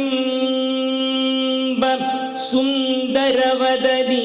ಚಂದ್ರಬಿಂಬ ಸುಂದರವದನಿ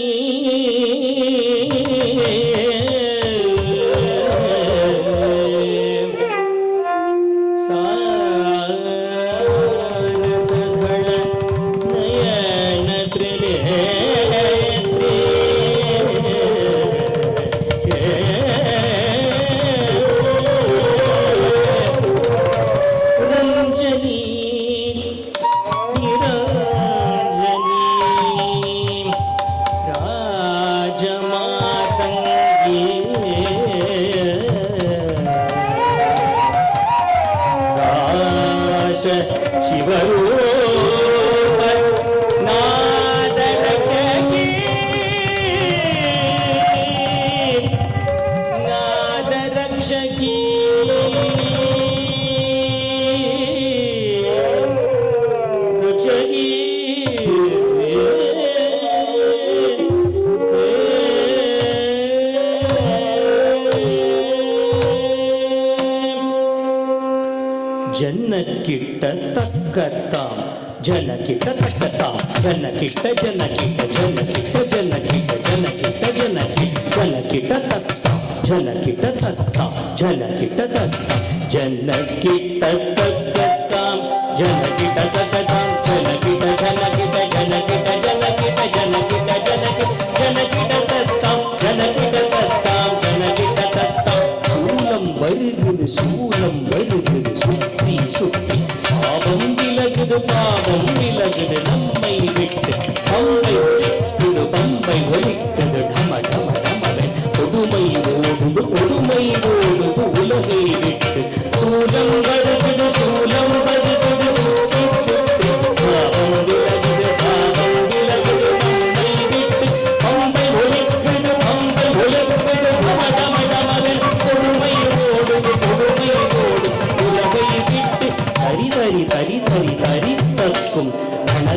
ಜನಕಿಟ್ಟ ತಕ್ಕತ್ತಾಂ ಜನಕಿಟ್ಟ ತಕ್ಕತ್ತಾಂ ಜನಕಿಟ್ಟ ಜನಕಿಟ್ಟ ಜನಕಿಟ್ಟ ಜನಕಿಟ್ಟ ಜನಕಿಟ್ಟ ಜನಕಿಟ್ಟ ಜನಕಿಟ್ಟ ತತ್ತಾಂ ಜನಕಿಟ್ಟ ತತ್ತಾಂ ಜನಕಿಟ್ಟ ತತ್ತಾಂ ಜನಕಿಟ್ಟ ತಕ್ಕತ್ತಾಂ ಜನಕಿಟ್ಟ ತಕ್ಕತ್ತಾಂ ಜನಕಿಟ್ಟ ಜನಕಿಟ್ಟ ಜನಕಿಟ್ಟ ಜನಕಿಟ್ಟ ಜನಕಿಟ್ಟ ಜನಕಿಟ್ಟ ಜನಕಿಟ್ಟ ತತ್ತಾಂ ಜನಕಿಟ್ಟ ತತ್ತಾಂ ಜನಕಿಟ್ಟ தத்தாம் சூலம் வருகுது சுத்தி சுத்தி பாவம் விலகுது நம்மை விட்டு பம்பை ஒலிக்குது ఢమ ఢమ ఢமவே கொடுமை ஓடுது உலகை விட்டு சூலம் வருகுது சுத்தி சுத்தி பாவம் விலகுது நம்மை விட்டு பம்பை ஒலிக்குது ఢమ ఢమ ఢமவே கொடுமை ஓடுது உலகை விட்டு தரி தக்கும் தன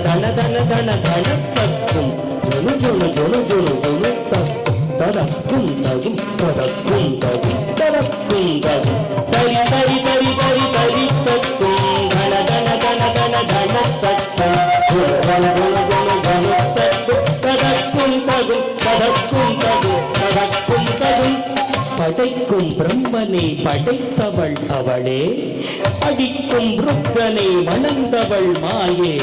தக்கும் ஜொனு ததக்கும் தகும் தரி தக்கும் தன தக்கும் ததக்கும் தகும் படைக்கும் பிரம்மனை படைத்தவள் அவளே அடிக்கும் ருக்கனை மணந்தவள் மாயே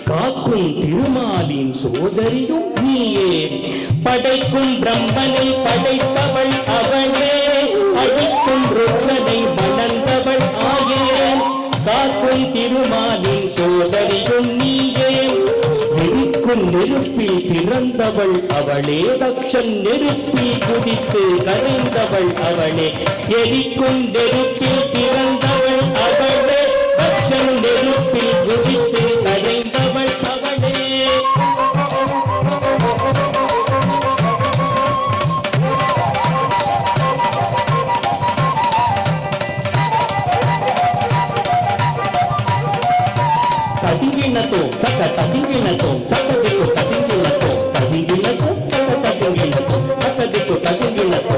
காக்கும் திருமாலின் சோதரியும் நீயே படைக்கும் பிரம்மனை படைத்தவள் அவளே அடிக்கும் ருக்கனை மணந்தவள் மாயே காக்கும் திருமாலின் சோதரியும் நீயே எரிக்கும் நெருப்பில் பிறந்தவள் அவளே தக்ஷன் நெருப்பில் குதித்து கரைந்தவள் அவளே எரிக்கும் நெருப்பில் பிறந்தவள் அவளே தக்ஷன் நெருப்பில் குதித்து கரைந்தவள் அவளே ததிங்கினதோ ததிங்கினதோ ததிங்கினதோ ததிங்கினதோ ததிங்கினதோ ததிங்கினதோ ததிங்கினதோ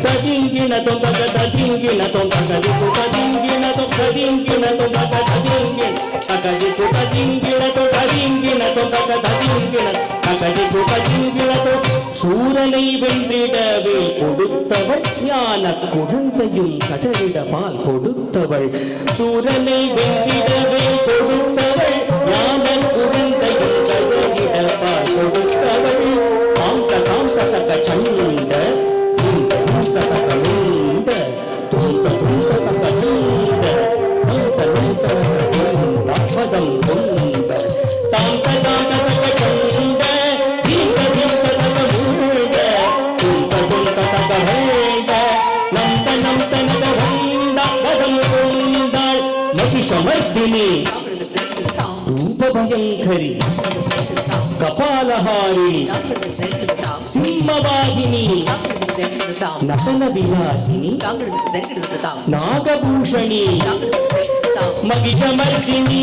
ததிங்கினதோ ததிங்கினதோ ததிங்கினதோ ததிங்கினதோ ததிங்கினதோ சூரனை வென்றிடவே கொடுத்தவள் ஞான குழந்தையும் கடலிட பால் கொடுத்தவள் சூரனை வென்றிடவே கொடுத்தவள் ஞான குழந்தையும் கடலிட பால் கொடுத்தவள் காந்த தக சண்ட மகிஷமர்தினி ರೂಪಭಯಂಕರಿ ಕಪಾಲಹಾರಿಣಿ ಸಿಂಹವಾಹಿನಿ ನಟನ ವಿಲಾಸಿನಿ ನಾಗಭೂಷಣಿ ಮಗಿಷಮರ್ದಿನಿ